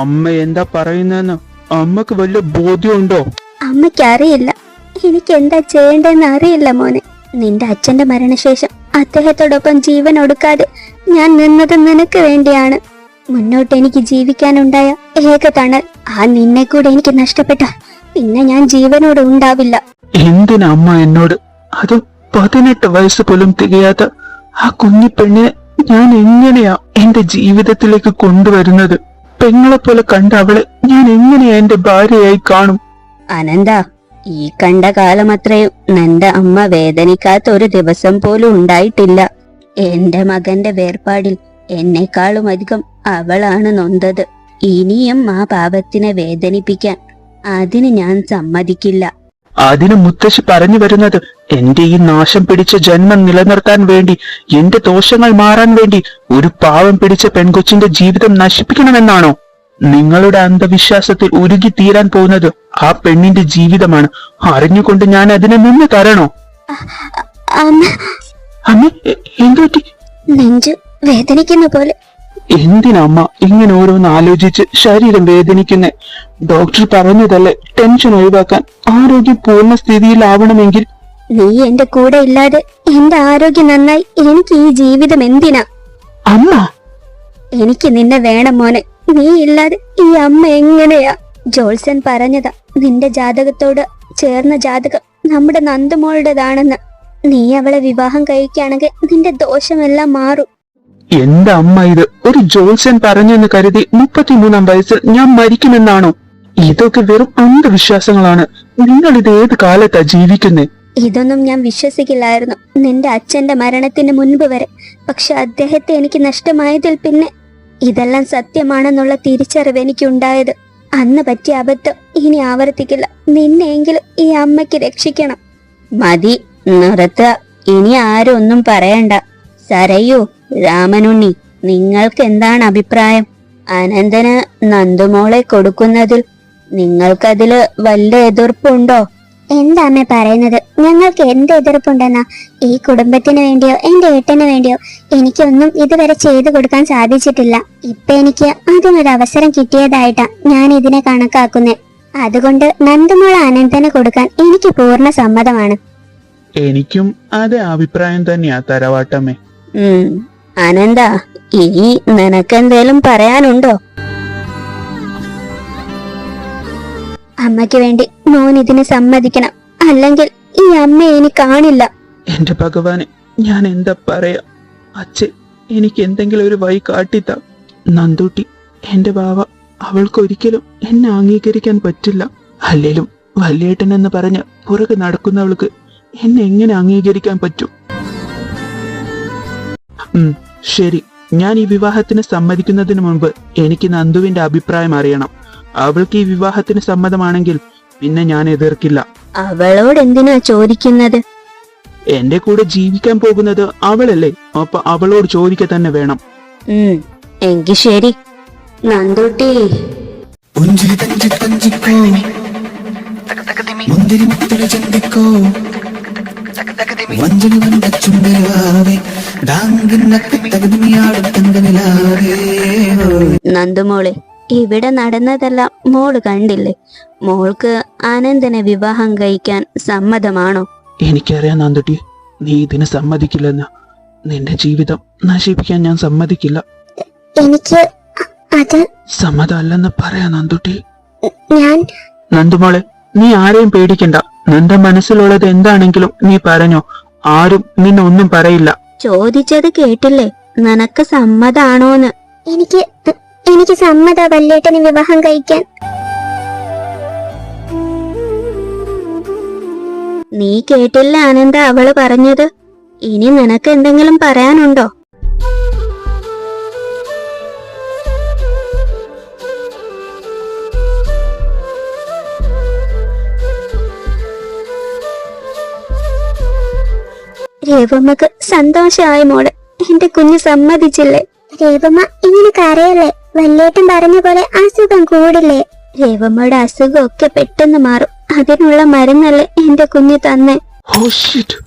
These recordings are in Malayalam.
അമ്മ എന്താ പറയുന്നെന്ന് അമ്മക്ക് വല്ല ബോധ്യമുണ്ടോ? അമ്മയ്ക്കറിയില്ല, എനിക്ക് എന്താ ചെയ്യേണ്ടെന്ന് അറിയില്ല മോനെ. നിന്റെ അച്ഛന്റെ മരണശേഷം അദ്ദേഹത്തോടൊപ്പം ജീവൻ ഒടുക്കാതെ ഞാൻ നിന്നത് നിനക്ക് വേണ്ടിയാണ്. മുന്നോട്ട് എനിക്ക് ജീവിക്കാനുണ്ടായ ഏക തണൽ ആ നിന്നെ കൂടെ എനിക്ക് നഷ്ടപ്പെട്ട പിന്നെ ഞാൻ ജീവനോട് ഉണ്ടാവില്ല. എന്തിനാ അമ്മ എന്നോട്, അതും 18 വയസ്സ് പോലും തികയാത്ത ആ കുഞ്ഞി പെണ്ണിനെ ഞാൻ എങ്ങനെയാ എന്റെ ജീവിതത്തിലേക്ക് കൊണ്ടുവരുന്നത്? പെങ്ങളെ പോലെ കണ്ട അവളെ ഞാൻ എങ്ങനെയാ എന്റെ ഭാര്യയായി കാണും? അനന്ത, ഈ കണ്ട കാലം അത്രയും നിന്റെ അമ്മ വേദനിക്കാത്ത ഒരു ദിവസം പോലും ഉണ്ടായിട്ടില്ല. എന്റെ മകന്റെ വേർപാടിൽ എന്നെക്കാളും അധികം അവളാണ് നൊന്തത്. ഇനിയും ആ പാപത്തിനെ വേദനിപ്പിക്കാൻ അതിന് ഞാൻ സമ്മതിക്കില്ല. അതിന് മുത്തശ്ശി പറഞ്ഞു വരുന്നത് എന്റെ ഈ നാശം പിടിച്ച ജന്മം നിലനിർത്താൻ വേണ്ടി, എന്റെ ദോഷങ്ങൾ മാറാൻ വേണ്ടി ഒരു പാവം പിടിച്ച പെൺകൊച്ചിന്റെ ജീവിതം നശിപ്പിക്കണമെന്നാണോ? നിങ്ങളുടെ അന്ധവിശ്വാസത്തിൽ ഉരുകി തീരാൻ പോകുന്നത് ആ പെണ്ണിന്റെ ജീവിതമാണ്. അറിഞ്ഞുകൊണ്ട് ഞാൻ അതിനെ നിന്ന് തരണോ? അമ്മ എന്തു പറ്റി? നെഞ്ചു വേദനിക്കുന്ന പോലെ. എന്തിനമ്മ ഇങ്ങനെ ഓരോന്ന് ആലോചിച്ച് ശരീരം വേദനിക്കുന്നേ? ഡോക്ടർ പറഞ്ഞതല്ലേ ടെൻഷൻ ഒഴിവാക്കാൻ, ആരോഗ്യം പൂർണ്ണ സ്ഥിതിയിലാവണമെങ്കിൽ. നീ എന്റെ കൂടെ ഇല്ലാതെ എന്റെ ആരോഗ്യം നന്നായി എനിക്ക് ഈ ജീവിതം എന്തിനാ? അമ്മ, എനിക്ക് നിന്നെ വേണം മോനെ. നീ ഇല്ലാതെ ഈ അമ്മ എങ്ങനെയാ? ജോൾസൻ പറഞ്ഞതാ നിന്റെ ജാതകത്തോട് ചേർന്ന ജാതകം നമ്മുടെ നന്ദുമോളുടേതാണെന്ന്. നീ അവളെ വിവാഹം കഴിക്കുകയാണെങ്കിൽ നിന്റെ ദോഷമെല്ലാം മാറും. എന്താ അമ്മ ഇത്? ഒരു ജോത്സ്യൻ പറഞ്ഞെന്ന് കരുതി 33-ാം വയസ്സിൽ ഞാൻ മരിക്കുമെന്നാണോ? ഇതൊക്കെ വെറും അന്ധവിശ്വാസങ്ങളാണ്. നിങ്ങൾ ഇത് ഏത് കാലത്താ ജീവിക്കുന്നേ? ഇതൊന്നും ഞാൻ വിശ്വസിക്കില്ലായിരുന്നു നിന്റെ അച്ഛന്റെ മരണത്തിന് മുൻപ് വരെ. പക്ഷെ അദ്ദേഹത്തെ എനിക്ക് നഷ്ടമായതിൽ പിന്നെ ഇതെല്ലാം സത്യമാണെന്നുള്ള തിരിച്ചറിവ് എനിക്കുണ്ടായത്. അന്ന് പറ്റിയ അബദ്ധം ഇനി ആവർത്തിക്കില്ല. നിന്നെയെങ്കിലും ഈ അമ്മയ്ക്ക് രക്ഷിക്കണം. മതി, നിർത്തുക. ഇനി ആരും ഒന്നും പറയണ്ട. സരയൂ, രാമനുണ്ണി, നിങ്ങൾക്ക് എന്താണ് അഭിപ്രായം? അനന്തന് നന്ദുമോളെ കൊടുക്കുന്നതിൽ നിങ്ങൾക്കതില് വല്ല എതിർപ്പുണ്ടോ? എന്താ അമ്മ പറയുന്നത്? ഞങ്ങൾക്ക് എന്ത് എതിർപ്പുണ്ടെന്നാ? ഈ കുടുംബത്തിന് വേണ്ടിയോ എന്റെ ഏട്ടന് വേണ്ടിയോ എനിക്കൊന്നും ഇതുവരെ ചെയ്തു കൊടുക്കാൻ സാധിച്ചിട്ടില്ല. ഇപ്പൊ എനിക്ക് അതിനൊരു അവസരം കിട്ടിയതായിട്ടാ ഞാൻ ഇതിനെ കണക്കാക്കുന്നേ. അതുകൊണ്ട് നന്ദുമോള അനന്തന് കൊടുക്കാൻ എനിക്ക് പൂർണ്ണ സമ്മതമാണ്. എനിക്കും അതേ അഭിപ്രായം തന്നെയാ തറവാട്ടമ്മേ. അനന്ത, ഇനി നിനക്കെന്തേലും പറയാനുണ്ടോ? അമ്മയ്ക്ക് വേണ്ടി മോൻ ഇതിന് സമ്മതിക്കണം, അല്ലെങ്കിൽ ഈ അമ്മയെ ഇനി കാണില്ല. എന്റെ ഭഗവാനെ, ഞാൻ എന്താ പറയാ? അച്ഛൻ എനിക്ക് എന്തെങ്കിലും ഒരു വഴി കാട്ടിത്ത. നന്ദൂട്ടി എന്റെ ബാവ, അവൾക്കൊരിക്കലും എന്നെ അംഗീകരിക്കാൻ പറ്റില്ല. അല്ലേലും വല്യേട്ടൻ എന്ന് പറഞ്ഞ് പുറകെ നടക്കുന്നവൾക്ക് എന്നെ എങ്ങനെ അംഗീകരിക്കാൻ പറ്റും? ശരി, ഞാൻ ഈ വിവാഹത്തിന് സമ്മതിക്കുന്നതിന് മുൻപ് എനിക്ക് നന്ദുവിന്റെ അഭിപ്രായം അറിയണം. അവൾക്ക് ഈ വിവാഹത്തിന് സമ്മതമാണെങ്കിൽ പിന്നെ ഞാൻ എതിർക്കില്ല. അവളോട് എന്തിനാ ചോദിക്കുന്നത്? എന്റെ കൂടെ ജീവിക്കാൻ പോകുന്നത് അവളല്ലേ, അപ്പൊ അവളോട് ചോദിക്ക തന്നെ വേണം. എങ്കിൽ ശരി. നന്ദൂട്ടി, നന്ദുമോളെ, ഇവിടെ നടന്നതെല്ലാം മോള് കണ്ടില്ലേ? മോൾക്ക് ആനന്ദനെ വിവാഹം കഴിക്കാൻ സമ്മതമാണോ? എനിക്കറിയാം നന്ദുട്ടി, നീ ഇതിന് സമ്മതിക്കില്ലെന്ന്. നിന്റെ ജീവിതം നശിപ്പിക്കാൻ ഞാൻ സമ്മതിക്കില്ല. എനിക്ക് അത് സമ്മതമല്ലെന്ന് പറയാ നന്ദുട്ടി. ഞാൻ നന്ദുമോളെ, നീ ആരെയും പേടിക്കണ്ട. നിന്റെ മനസ്സിലുള്ളത് എന്താണെങ്കിലും നീ പറഞ്ഞോ. ആരും നിന്നെ ഒന്നും പറയില്ല. ചോദിച്ചത് കേട്ടില്ലേ? നിനക്ക് സമ്മതാണോന്ന്? എനിക്ക് സമ്മത വല്യേട്ടന് വിവാഹം കഴിക്കാൻ. നീ കേട്ടില്ല ആനന്ദ അവള് പറഞ്ഞത്? ഇനി നിനക്ക് എന്തെങ്കിലും പറയാനുണ്ടോ? രേവമ്മക്ക് സന്തോഷമായി മോളെ. എന്റെ കുഞ്ഞ് സമ്മതിച്ചില്ലേ? രേവമ്മ ഇങ്ങനെ കരയല്ലേ? വല്യേട്ടൻ പറഞ്ഞ പോലെ അസുഖം കൂടില്ലേ? രേവമ്മയുടെ അസുഖം ഒക്കെ പെട്ടെന്ന് മാറും. അതിനുള്ള മരുന്നല്ലേ എന്റെ കുഞ്ഞ് തന്നെ. ഓ ഷിറ്റ്,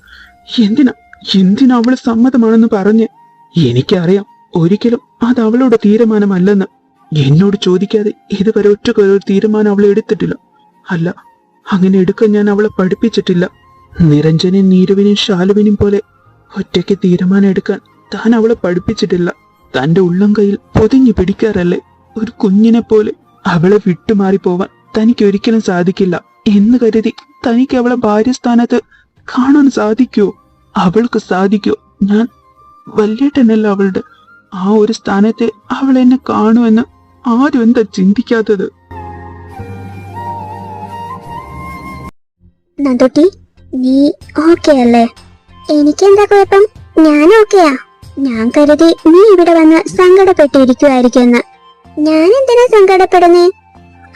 എന്തിനാ അവള് സമ്മതമാണെന്ന് പറഞ്ഞ്? എനിക്കറിയാം ഒരിക്കലും അത് അവളുടെ തീരുമാനമല്ലെന്ന്. എന്നോട് ചോദിക്കാതെ ഇതുവരെ ഒറ്റക്കൊരു തീരുമാനം അവൾ എടുത്തിട്ടില്ല. അല്ല, അങ്ങനെ എടുക്കാൻ ഞാൻ അവളെ പഠിപ്പിച്ചിട്ടില്ല. നിരഞ്ജനെയും നീരുവിനെയും ശാലുവിനെയും പോലെ ഒറ്റയ്ക്ക് തീരുമാനം എടുക്കാൻ താൻ അവളെ പഠിപ്പിച്ചിട്ടില്ല. തന്റെ ഉള്ളം കയ്യിൽ പൊതിഞ്ഞു പിടിക്കാറല്ലേ ഒരു കുഞ്ഞിനെ പോലെ. അവളെ വിട്ടുമാറി പോവാൻ തനിക്ക് ഒരിക്കലും സാധിക്കില്ല എന്ന് കരുതി തനിക്ക് അവളെ ഭാര്യസ്ഥാനത്ത് കാണാൻ സാധിക്കോ? അവൾക്ക് സാധിക്കോ? ഞാൻ വല്യേട്ടനല്ല അവളുടെ. ആ ഒരു സ്ഥാനത്തെ അവൾ എന്നെ കാണുമെന്ന് ആരും എന്താ ചിന്തിക്കാത്തത്? നന്ദുട്ടി, നീ ഓക്കെ അല്ലേ? എനിക്കെന്താ കുഴപ്പം? ഞാൻ ഓക്കെയാ. ഞാൻ കരുതി നീ ഇവിടെ വന്ന് സങ്കടപ്പെട്ടിരിക്കുവായിരിക്കുമെന്ന്. ഞാൻ എന്തിനാ സങ്കടപ്പെടുന്നേ?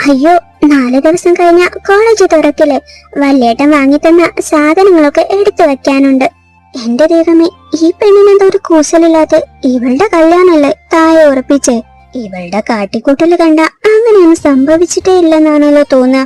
അയ്യോ, 4 ദിവസം കഴിഞ്ഞ കോളേജ് തുറക്കില്ലേ? വല്യേട്ടൻ വാങ്ങിത്തന്ന സാധനങ്ങളൊക്കെ എടുത്തു വെക്കാനുണ്ട്. എന്റെ ദൈവമേ, ഈ പെണ്ണിനെന്താ ഒരു കൂസലില്ലാത്ത? ഇവളുടെ കല്യാണല്ലേ താഴെ ഉറപ്പിച്ചേ? ഇവളുടെ കാട്ടിക്കൂട്ടല് കണ്ട അങ്ങനെയൊന്നും സംഭവിച്ചിട്ടേ ഇല്ലെന്നാണല്ലോ തോന്നുക.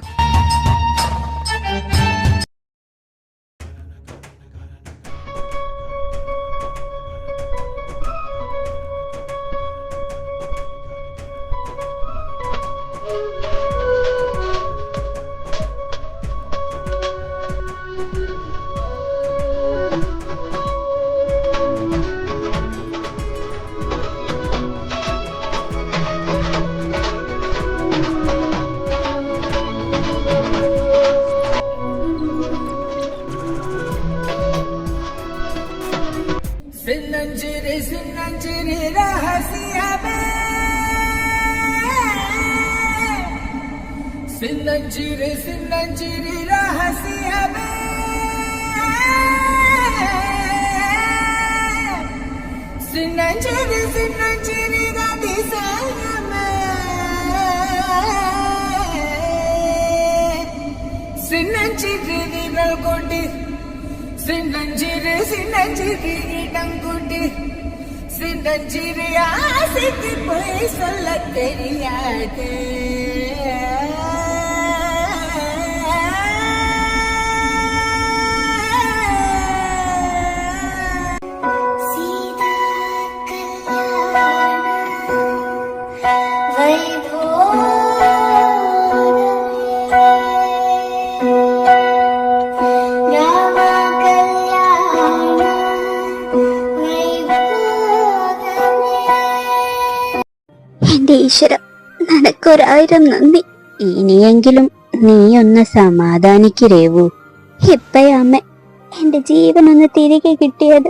सिन्नंजिरी रहसिया में सिन्नंजिरी रहसिया में सिन्नंजिरी रहसिया में सिन्नंजिरी नलकोटी सिन्नंजिरी डंकुटी सिन्नंजिरी आशिकी पोई सोल्ल तेरियादे എന്റെ ഈശ്വര, നിനക്കൊരായിരം നന്ദി. ഇനിയെങ്കിലും നീയൊന്ന് സമാധാനിക്കരേവൂ. ഇപ്പയമ്മ എന്റെ ജീവനൊന്ന് തിരികെ കിട്ടിയത്.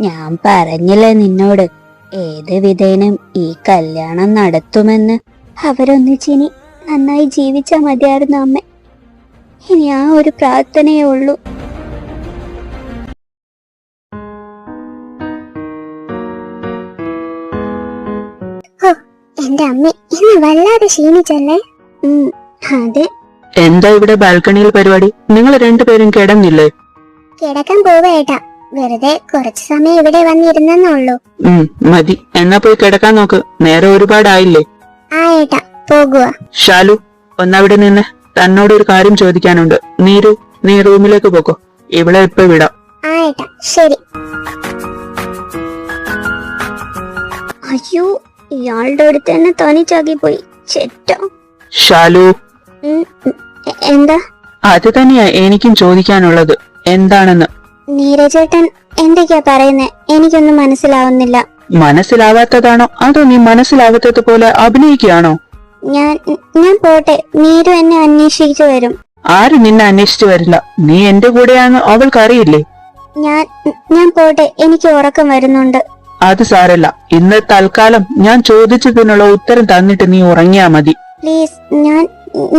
ഞാൻ പറഞ്ഞില്ലേ നിന്നോട്, ഏത് വിധേനം ഈ കല്യാണം നടത്തുമെന്ന്. അവരൊന്നിച്ചിനി നന്നായി ജീവിച്ചാ മതിയായിരുന്നു അമ്മ. ഇനി ആ ഒരു പ്രാർത്ഥനയേ ഉള്ളൂ. എന്റെ അമ്മ ഇന്ന് വല്ലാതെ ക്ഷീണിച്ചല്ലേ? അതെ. എന്താ ഇവിടെ ബാൽക്കണിയിൽ പരിപാടി? നിങ്ങൾ രണ്ടുപേരും കിടന്നില്ലേ? കിടക്കാൻ പോവേട്ടാ. വെറുതെ കുറച്ചു സമയം ഇവിടെ വന്നിരുന്നെന്നുള്ളൂ. മതി, എന്നാ പോയി കിടക്കാൻ നോക്ക്. നേരെ ഒരുപാടായില്ലേ? ആ ഏട്ടാ, പോകുക. ഷാലു, ഒന്നവിടെ നിന്ന് തന്നോട് ഒരു കാര്യം ചോദിക്കാനുണ്ട്. നീരു, നീ റൂമിലേക്ക് പോക്കോ. ഇവിടെ ഇപ്പൊ വിടാം. ആ ഏട്ടാ, ശരി. അയ്യോ, ഇയാളുടെ അടുത്ത് തന്നെ തനിച്ചാക്കി പോയി. ചെറ്റോ. ഷാലു, എന്താ? അത് തന്നെയാ എനിക്കും ചോദിക്കാനുള്ളത്. എന്താണെന്ന്? നീരജേട്ടൻ എന്തൊക്കെയാ പറയുന്നേ? എനിക്കൊന്നും മനസ്സിലാവുന്നില്ല. മനസ്സിലാവാത്തതാണോ അതോ നീ മനസ്സിലാവാത്തത് പോലെ അഭിനയിക്കുകയാണോ? ഞാൻ പോട്ടെ. നീരു എന്നെ അന്വേഷിച്ചു വരും. ആരും നിന്നെ അന്വേഷിച്ചു വരില്ല. നീ എന്റെ കൂടെയാണെന്ന് അവൾക്കറിയില്ലേ? ഞാൻ പോട്ടെ. എനിക്ക് ഉറക്കം വരുന്നുണ്ട്. അത് സാരല്ല. ഇന്ന് തൽക്കാലം ഞാൻ ചോദിച്ചതിനുള്ള ഉത്തരം തന്നിട്ട് നീ ഉറങ്ങിയാ മതി. പ്ലീസ്,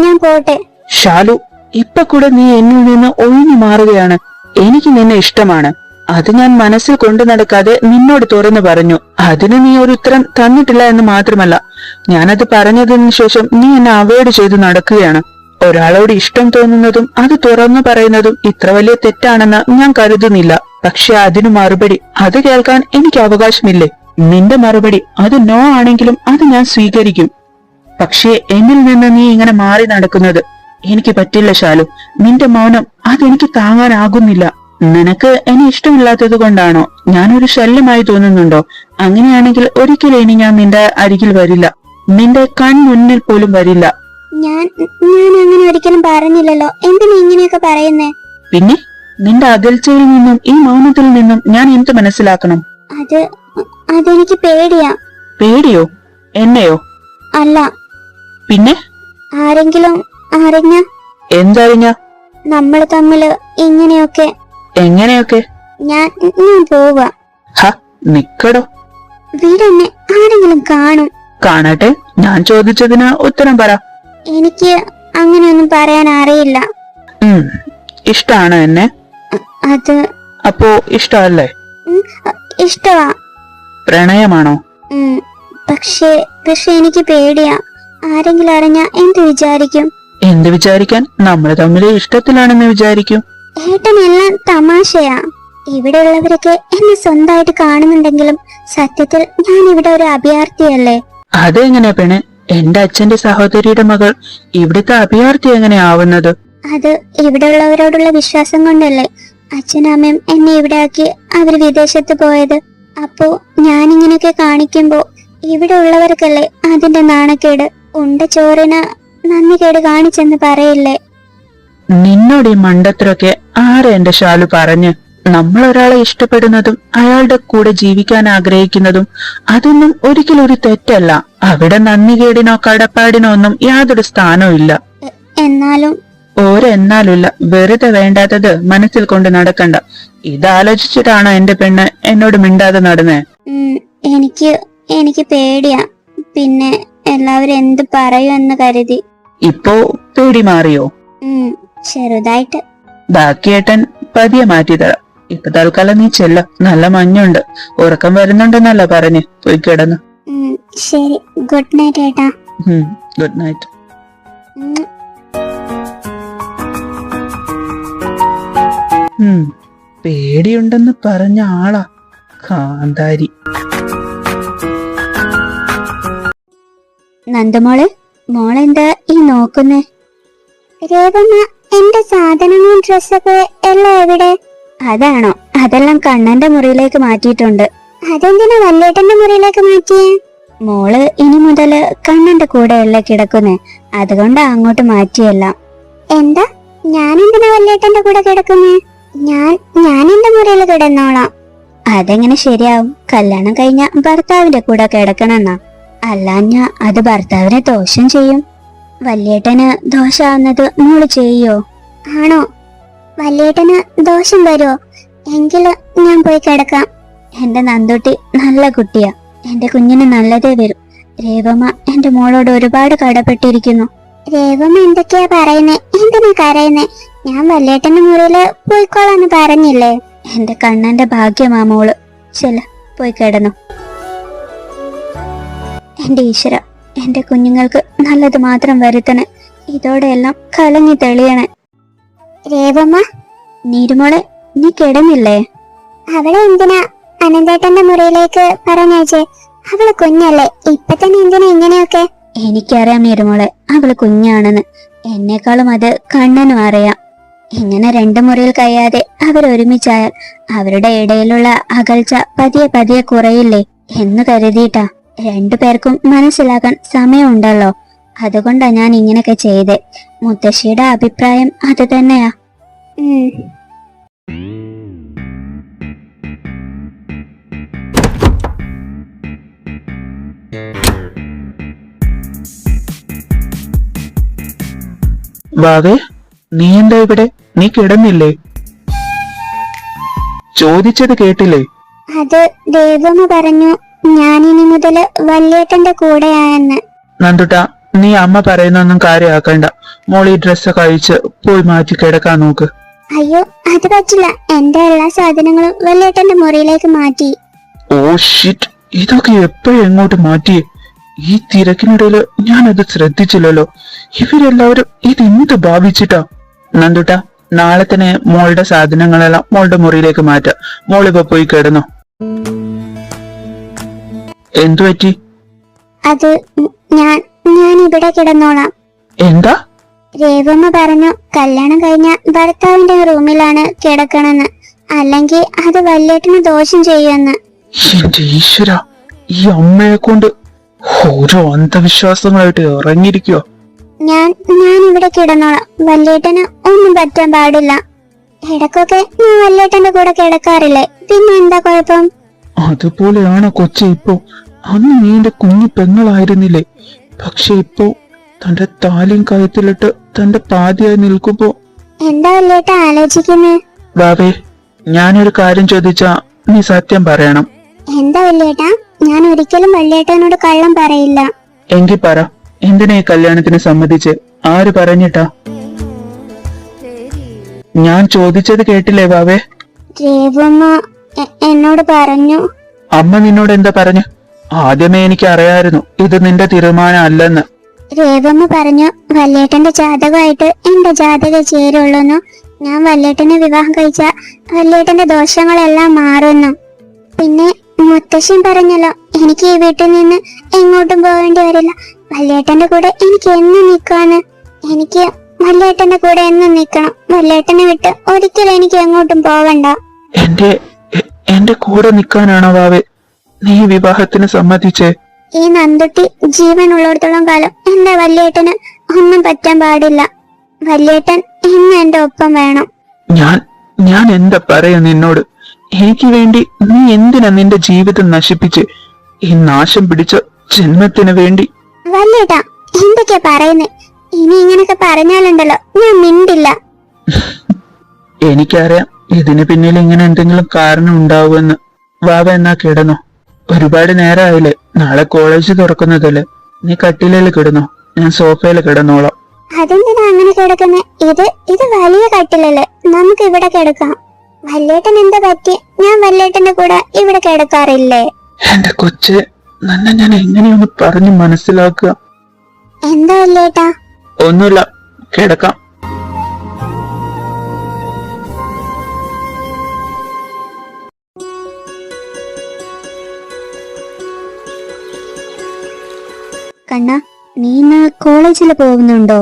ഞാൻ പോട്ടെ. ഷാലു, ഇപ്പൊ കൂടെ നീ എന്നിൽ നിന്ന് ഒഴിഞ്ഞു മാറുകയാണ്. എനിക്ക് നിന്നെ ഇഷ്ടമാണ്. അത് ഞാൻ മനസ്സിൽ കൊണ്ടു നടക്കാതെ നിന്നോട് തുറന്നു പറഞ്ഞു. അതിന് നീ ഒരു ഉത്തരം തന്നിട്ടില്ല എന്ന് മാത്രമല്ല, ഞാനത് പറഞ്ഞതിന് ശേഷം നീ എന്നെ അവോയ്ഡ് ചെയ്ത് നടക്കുകയാണ്. ഒരാളോട് ഇഷ്ടം തോന്നുന്നതും അത് തുറന്നു പറയുന്നതും ഇത്ര വലിയ തെറ്റാണെന്ന് ഞാൻ കരുതുന്നില്ല. പക്ഷെ അതിന് മറുപടി അത് കേൾക്കാൻ എനിക്ക് അവകാശമില്ലേ? നിന്റെ മറുപടി അത് നോ ആണെങ്കിലും അത് ഞാൻ സ്വീകരിക്കും. പക്ഷേ എന്നിൽ നിന്ന് നീ ഇങ്ങനെ മാറി നടക്കുന്നത് എനിക്ക് പറ്റില്ല ശാലു. നിന്റെ മൗനം അതെനിക്ക് താങ്ങാനാകുന്നില്ല. നിനക്ക് എന്നെ ഇഷ്ടമില്ലാത്തത് കൊണ്ടാണോ? ഞാനൊരു ശല്യമായി തോന്നുന്നുണ്ടോ? അങ്ങനെയാണെങ്കിൽ ഒരിക്കലും ഇനി ഞാൻ നിന്റെ അരികിൽ വരില്ല, നിന്റെ കൺമുന്നിൽ പോലും വരില്ല. ഞാൻ അങ്ങനെ ഒരിക്കലും പറഞ്ഞില്ലല്ലോ. എന്തിനാ ഇങ്ങനെയൊക്കെ പറയുന്നേ? പിന്നെ നിന്റെ അകൽച്ചയിൽ നിന്നും ഈ മൗനത്തിൽ നിന്നും ഞാൻ എന്ത് മനസ്സിലാക്കണം? അതെനിക്ക് പേടിയാ. പേടിയോ? എന്നെയോ? അല്ല, പിന്നെ ആരെങ്കിലും അറിഞ്ഞ? എന്തറിഞ്ഞ? നമ്മൾ തമ്മില് ഇങ്ങനെയൊക്കെ. എങ്ങനെയൊക്കെ? ഞാൻ പോവാ. ഹ, നിക്കടോ. വീടെന്നെ ആരെങ്കിലും കാണും. കാണട്ടെ, ഞാൻ ചോദിച്ചതിന് ഉത്തരം പറ. എനിക്ക് അങ്ങനെയൊന്നും പറയാൻ അറിയില്ല. ഇഷ്ടാണ് എന്നെ? അത് അപ്പോ ഇഷ്ടമല്ലേ? ഇഷ്ടവാ. പ്രണയമാണോ? പക്ഷേ എനിക്ക് പേടിയാ. ആരെങ്കിലും അറിഞ്ഞാ എന്ത് വിചാരിക്കും? എന്ത് വിചാരിക്കാൻ? നമ്മൾ തമ്മിൽ ഇഷ്ടത്തിലാണെന്ന് വിചാരിക്കും. ഏട്ടനെല്ലാം തമാശയാ. ഇവിടെയുള്ളവരൊക്കെ എന്നെ സ്വന്തമായിട്ട് കാണുന്നുണ്ടെങ്കിലും സത്യത്തിൽ ഞാൻ ഇവിടെ ഒരു അഭയാർത്ഥിയല്ലേ? അതെങ്ങനെയാ പെണ്ണെ? എന്റെ അച്ഛന്റെ സഹോദരിയുടെ മകൾ ഇവിടുത്തെ അഭയാർത്ഥി എങ്ങനെ ആവുന്നത്? അത് ഇവിടെയുള്ളവരോടുള്ള വിശ്വാസം കൊണ്ടല്ലേ അച്ഛനും അമ്മയും എന്നെ ഇവിടെ ആക്കി അവര് വിദേശത്ത് പോയത്. അപ്പോ ഞാനിങ്ങനെയൊക്കെ കാണിക്കുമ്പോ ഇവിടെ ഉള്ളവർക്കല്ലേ അതിന്റെ നാണക്കേട്. ഉണ്ട ചോറിന് നന്ദി കേട് കാണിച്ചെന്ന് പറയില്ലേ? നിന്നോട് ഈ മണ്ടത്തരൊക്കെ ആരെ എന്റെ ശാലു പറഞ്ഞ്? നമ്മൾ ഒരാളെ ഇഷ്ടപ്പെടുന്നതും അയാളുടെ കൂടെ ജീവിക്കാൻ ആഗ്രഹിക്കുന്നതും അതൊന്നും ഒരിക്കലും ഒരു തെറ്റല്ല. അവിടെ നന്ദികേടിനോ കടപ്പാടിനോ ഒന്നും യാതൊരു സ്ഥാനവും ഇല്ല. എന്നാലും ഒരെന്നാലുമില്ല. വെറുതെ വേണ്ടാത്തത് മനസ്സിൽ കൊണ്ട് നടക്കണ്ട. ഇതാലോചിച്ചിട്ടാണോ എന്റെ പെണ്ണ് എന്നോട് മിണ്ടാതെ നടന്നേ? എനിക്ക് പേടിയാ. പിന്നെ എല്ലാവരും എന്ത് പറയുമെന്ന് കരുതി. ഇപ്പോ പേടി മാറിയോ? ചെറുതായിട്ട്. ബാക്കിയേട്ടൻ പതിയെ മാറ്റി തരാം. ഇപ്പൊ തൽക്കാലം നീ ചെല്ല. നല്ല മഞ്ഞുണ്ട്, ഉറക്കം വരുന്നുണ്ടെന്നല്ല പറഞ്ഞ്. പോയി കിടന്നു. ശരി, ഗുഡ് നൈറ്റ് ഏട്ടാ. Good night. പേടിയുണ്ടെന്ന് പറഞ്ഞ ആളാ കാന്താരി. നന്ദമോളെ, മോളെന്താ ഈ നോക്കുന്നേ? രേവമ്മ, എന്റെ സാധനങ്ങളും ഡ്രസ്സൊക്കെ എല്ലാം എവിടെ? അതാണോ? അതെല്ലാം കണ്ണന്റെ മുറിയിലേക്ക് മാറ്റിയിട്ടുണ്ട്. അതെന്തിനാ വല്യേട്ടന്റെ മുറിയിലേക്ക് മാറ്റിയേ? മോള് ഇനി മുതല് കണ്ണന്റെ കൂടെയല്ലേ കിടക്കുന്നേ, അതുകൊണ്ടാ അങ്ങോട്ട് മാറ്റിയല്ല. എന്താ? ഞാനെന്തിനാ വല്യേട്ടന്റെ കൂടെ കിടക്കുന്നേ? ഞാൻ എന്റെ മുറിയിൽ കിടന്നോളാം. അതെങ്ങനെ ശരിയാവും? കല്യാണം കഴിഞ്ഞ ഭർത്താവിന്റെ കൂടെ കിടക്കണമെന്നാ. അല്ലാഞ്ഞ അത് ഭർത്താവിനെ ദോഷം ചെയ്യും. വല്യേട്ടന് ദോഷാവുന്നത് മോള് ചെയ്യോ? ആണോ? വല്യേട്ടന് ദോഷം വരുമോ? എങ്കില് ഞാൻ പോയി കിടക്കാം. എന്റെ നന്ദുട്ടി നല്ല കുട്ടിയാ. എന്റെ കുഞ്ഞിന് നല്ലതേ വരും. രേവമ്മ എന്റെ മോളോട് ഒരുപാട് കടപ്പെട്ടിരിക്കുന്നു. രേവമ്മ എന്തൊക്കെയാ പറയുന്നേ? എന്തിനാ കരയുന്നേ? ഞാൻ വല്യേട്ടന്റെ മുറിയില് പോയിക്കോളാന്ന് പറഞ്ഞില്ലേ? എന്റെ കണ്ണന്റെ ഭാഗ്യമാ മോള്. ചെല്ല, പോയി കിടന്നു. എന്റെ ഈശ്വര, എന്റെ കുഞ്ഞുങ്ങൾക്ക് നല്ലത് മാത്രം വരുത്തണേ. ഇതോടെ എല്ലാം കലങ്ങി തെളിയണേ. രേവമ്മ, നീരുമോളെ, നീ കിടന്നില്ലേ? അവളെ എന്തിനാ അനന്തേട്ടന്റെ മുറിയിലേക്ക് പറഞ്ഞയച്ചേ? അവള് കുഞ്ഞല്ലേ, ഇപ്പൊ തന്നെ എന്തിനാ ഇങ്ങനെയൊക്കെ? എനിക്കറിയാം നീരുമോളെ, അവള് കുഞ്ഞാണെന്ന്. എന്നെക്കാളും അത് കണ്ണനും അറിയാം. ഇങ്ങനെ രണ്ടു മുറിയിൽ കഴിയാതെ അവരൊരുമിച്ചായാൽ അവരുടെ ഇടയിലുള്ള അകൽച്ച പതിയെ പതിയെ കുറയില്ലേ എന്ന് കരുതിയിട്ടാ. രണ്ടുപേർക്കും മനസ്സിലാക്കാൻ സമയമുണ്ടല്ലോ. അതുകൊണ്ടാ ഞാൻ ഇങ്ങനെയൊക്കെ ചെയ്തേ. മുത്തശ്ശിയുടെ അഭിപ്രായം അത് തന്നെയാ. വാവേ, നീ എന്താ ഇവിടെ? നീ കിടന്നില്ലേ? ചോദിച്ചത് കേട്ടില്ലേ? അത് ദേവമ്മ പറഞ്ഞു ഞാനിനി മുതല് വല്യേട്ടന്റെ കൂടെയാണെന്ന്. നന്ദുട്ടാ, നീ അമ്മ പറയുന്നൊന്നും കാര്യമാക്കണ്ട. മോളി ഡ്രസ്സ് കഴിച്ച് പോയി മാറ്റി കിടക്കാൻ നോക്ക്. അയ്യോ, അത് പറ്റില്ല. എന്റെ എല്ലാ സാധനങ്ങളും വല്യേട്ടന്റെ മുറിയിലേക്ക് മാറ്റി. ഓ ഷിറ്റ്, ഇതൊക്കെ എപ്പോഴും എങ്ങോട്ട് മാറ്റിയേ? ഈ തിരക്കിനിടയില് ഞാനത് ശ്രദ്ധിച്ചില്ലല്ലോ. ഇവരെല്ലാവരും ഇതെന്ത് ഭാവിച്ചിട്ടാ? നന്ദുട്ടാ, നാളെ തന്നെ മോളുടെ സാധനങ്ങളെല്ലാം മോളുടെ മുറിയിലേക്ക് മാറ്റാം. മോളിപ്പോ പോയി കിടന്നു. എന്തു പറ്റി? അത് ഞാൻ ഇവിടെ കിടന്നോളാം. എന്താ? രേവമ്മ പറഞ്ഞു കല്യാണം കഴിഞ്ഞ ഭർത്താവിന്റെ റൂമിലാണ് കിടക്കണമെന്ന്, അല്ലെങ്കിൽ അത് വല്യേട്ടന് ദോഷം ചെയ്യുമെന്ന്. എന്റെ ഈശ്വര, ഈ അമ്മയെ കൊണ്ട് ഓരോ അന്ധവിശ്വാസങ്ങളായിട്ട് ഇറങ്ങിയിരിക്കോ. ഞാൻ ഇവിടെ കിടന്നോളാം. വല്യേട്ടന് ഒന്നും പറ്റാൻ പാടില്ല. ഇടക്കൊക്കെ ഞാൻ വല്യേട്ടന്റെ കൂടെ കിടക്കാറില്ലേ, പിന്നെ എന്താ കുഴപ്പം? അതുപോലെയാണ് കൊച്ചി ഇപ്പോ. അന്ന് നീ എന്റെ കുഞ്ഞു പെങ്ങളായിരുന്നില്ലേ, പക്ഷെ ഇപ്പോ തന്റെ താലിയും കഴുത്തിലിട്ട് തന്റെ പാതിയായി നിൽക്കുമ്പോ. എന്താ വല്യേട്ട ആലോചിക്കുന്നേ? ബാബേ, ഞാനൊരു കാര്യം ചോദിച്ചാ നീ സത്യം പറയണം. എന്താ വല്യേട്ടാ? ഞാൻ ഒരിക്കലും വല്യേട്ടനോട് കള്ളം പറയില്ല. എങ്കിൽ പറ, എന്തിനാ ഈ കല്യാണത്തിന് സമ്മതിച്ച്? ആര് പറഞ്ഞിട്ടാ? ഞാൻ ചോദിച്ചത് കേട്ടില്ലേ ബാബേ? രേവമ്മ എന്നോട് പറഞ്ഞു. അമ്മ നിന്നോട് എന്താ പറഞ്ഞു? ആദ്യമേ എനിക്ക് അറിയായിരുന്നു ഇത് നിന്റെ തീരുമാനം അല്ലെന്ന്. രേവമ്മ പറഞ്ഞു വല്യേട്ടന്റെ ജാതകമായിട്ട് എന്റെ ജാതകം ചേരുള്ളൂന്നു. ഞാൻ വല്യേട്ടനെ വിവാഹം കഴിച്ച വല്യേട്ടന്റെ ദോഷങ്ങളെല്ലാം മാറുന്നു. പിന്നെ മുത്തശ്ശൻ പറഞ്ഞല്ലോ എനിക്ക് ഈ വീട്ടിൽ നിന്ന് എങ്ങോട്ടും പോകേണ്ടി വരില്ല. വല്യേട്ടന്റെ കൂടെ എനിക്ക് എന്നും നിൽക്കാന്ന്. എനിക്ക് വല്യേട്ടന്റെ കൂടെ എന്നും നിൽക്കണം. വല്യേട്ടനെ വിട്ട് ഒരിക്കലും എനിക്ക് എങ്ങോട്ടും പോകണ്ട. എന്റെ കൂടെ നിൽക്കാനാണോ ബാവേ നീ വിവാഹത്തിന് സമ്മതിച്ചേ? ഈ നന്ദുട്ടി ജീവൻ ഉള്ളിടത്തോളം കാലം എന്റെ വല്യേട്ടന് ഒന്നും പറ്റാൻ പാടില്ല. വല്യേട്ടൻ ഇന്ന് എന്റെ ഒപ്പം വേണം. ഞാൻ എന്താ പറയാ നിന്നോട്? എനിക്ക് വേണ്ടി നീ എന്തിനാ നിന്റെ ജീവിതം നശിപ്പിച്ച് ഈ നാശം പിടിച്ച ജന്മത്തിന് വേണ്ടി? വല്യേട്ടാ എന്തൊക്കെയാ പറയുന്നേ? ഇനി ഇങ്ങനൊക്കെ പറഞ്ഞാലുണ്ടല്ലോ ഞാൻ മിണ്ടില്ല. എനിക്കറിയാം ഇതിന് പിന്നിൽ ഇങ്ങനെ എന്തെങ്കിലും കാരണം ഉണ്ടാവുമെന്ന്. വാവ എന്നാ കിടന്നോ, ഒരുപാട് നേരമായില്ലേ. നാളെ കോളേജ് തുറക്കുന്നതല്ലേ. നീ കട്ടിലേൽ കിടന്നോ, ഞാൻ സോഫയിൽ കിടന്നോളാം. അതെന്തിനാ അങ്ങനെ കിടക്കുന്നേ? ഇത് വലിയ കട്ടിലല്ലേ, നമുക്ക് ഇവിടെ കിടക്കാം. വല്യേട്ടൻ എന്താ പറ്റി? ഞാൻ വല്യേട്ടന്റെ കൂടെ ഇവിടെ കിടക്കാറില്ലേ? എന്റെ കൊച്ചെ, നന്നെ ഞാൻ എങ്ങനെയൊന്ന് പറഞ്ഞു മനസ്സിലാക്കുക. എന്താ വല്യേട്ടാ? ഒന്നുമില്ല, കിടക്കാം. കണ്ണ, നീ ഇന്ന് കോളേജിൽ പോകുന്നുണ്ടോ?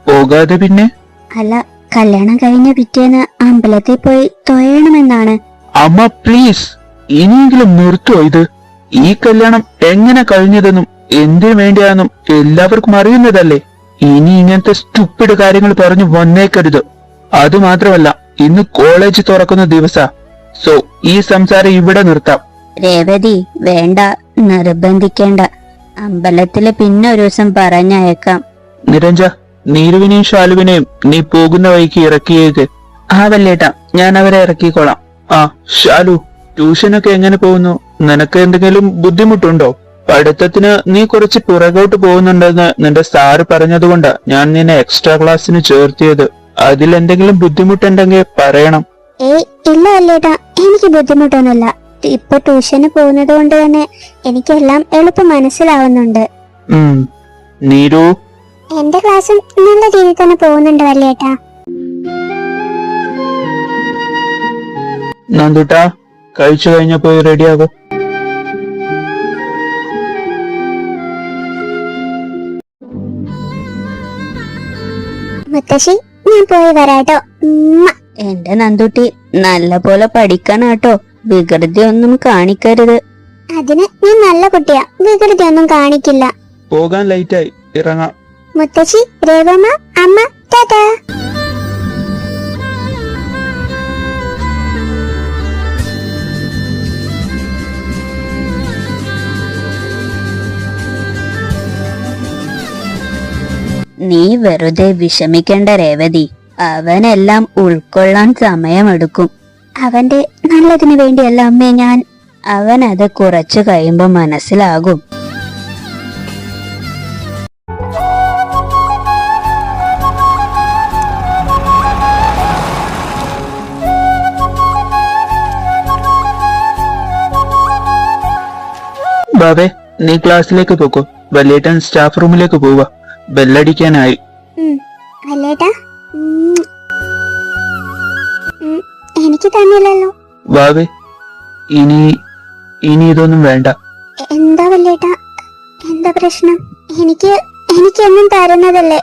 പോകാതെ പിന്നെ? അല്ല, കല്യാണം കഴിഞ്ഞ പിറ്റേന്ന് അമ്പലത്തിൽ പോയി തൊഴണമെന്നാണ്. അമ്മ പ്ലീസ്, ഇനിയെങ്കിലും നിർത്തുവോ ഇത്? ഈ കല്യാണം എങ്ങനെ കഴിഞ്ഞതെന്നും എന്തിനു വേണ്ടിയാണെന്നും എല്ലാവർക്കും അറിയുന്നതല്ലേ. ഇനി ഇങ്ങനത്തെ സ്റ്റുപ്പിഡ് കാര്യങ്ങൾ പറഞ്ഞു വന്നേക്കരുത്. അതുമാത്രമല്ല, ഇന്ന് കോളേജ് തുറക്കുന്ന ദിവസാ. സോ ഈ സംസാരം ഇവിടെ നിർത്താം. രേവതി, വേണ്ട, നിർബന്ധിക്കേണ്ട. അമ്പലത്തില് പിന്നെ ഒരു ദിവസം പറഞ്ഞയക്കാം. നിരഞ്ജ, നീരുവിനെയും ശാലുവിനെയും നീ പോകുന്ന വഴിക്ക് ഇറക്കിയേക്ക്. ആ വല്ലേട്ടാ, ഞാൻ അവരെ ഇറക്കിക്കോളാം. ആ ശാലു, ട്യൂഷനൊക്കെ എങ്ങനെ പോകുന്നു? നിനക്ക് എന്തെങ്കിലും ബുദ്ധിമുട്ടുണ്ടോ? പഠിത്തത്തിന് നീ കുറച്ച് പുറകോട്ട് പോകുന്നുണ്ടെന്ന് നിന്റെ സാറ് പറഞ്ഞതുകൊണ്ടാ ഞാൻ നിന്നെ എക്സ്ട്രാ ക്ലാസ്സിന് ചേർത്തിയത്. അതിലെന്തെങ്കിലും ബുദ്ധിമുട്ടുണ്ടെങ്കിൽ പറയണം. ഇല്ല വല്ലേട്ടാ, എനിക്ക് ബുദ്ധിമുട്ടൊന്നുമില്ല. ഇപ്പൊ ട്യൂഷന് പോകുന്നത് കൊണ്ട് തന്നെ എനിക്കെല്ലാം എളുപ്പം മനസ്സിലാവുന്നുണ്ട്. നീരു, എന്റെ ക്ലാസ്സും നല്ല രീതിയിൽ തന്നെ പോകുന്നുണ്ട് വല്യേട്ടാ. നന്ദുട്ടാ, കഴിച്ചു കഴിഞ്ഞ പോയി റെഡിയാകും. മുത്തശ്ശി, ഞാൻ പോയി വരാട്ടോ. എന്റെ നന്ദുട്ടി നല്ല പോലെ പഠിക്കണം കേട്ടോ, വികൃതി ഒന്നും കാണിക്കരുത്. അതിന് ഞാൻ നല്ല കുട്ടിയാ, വികൃതി ഒന്നും കാണിക്കില്ല. പോകാൻ ലൈറ്റായി, ഇറങ്ങാം. മുത്തശ്ശി, രേവമ്മ, അമ്മ, ടാറ്റാ. നീ വെറുതെ വിഷമിക്കേണ്ട രേവതി, അവനെല്ലാം ഉൾക്കൊള്ളാൻ സമയമെടുക്കും. അവന്റെ നല്ലതിനു വേണ്ടിയല്ല അമ്മേ ഞാൻ. അവനത് കുറച്ചു കഴിയുമ്പോ മനസ്സിലാകും. ബാബേ, നീ ക്ലാസ്സിലേക്ക് പോക്കോ. വല്യേട്ടൻ സ്റ്റാഫ് റൂമിലേക്ക് പോവാ. ബെല്ലടിക്കാനായി. വല്യേട്ടാ. എനിക്ക് തന്നില്ലല്ലോ. വാവേ, ഇനി ഇതൊന്നും വേണ്ട. എന്താ വല്യേട്ടാ, എന്താ പ്രശ്നം? എനിക്കെന്നും തരുന്നതല്ലേ,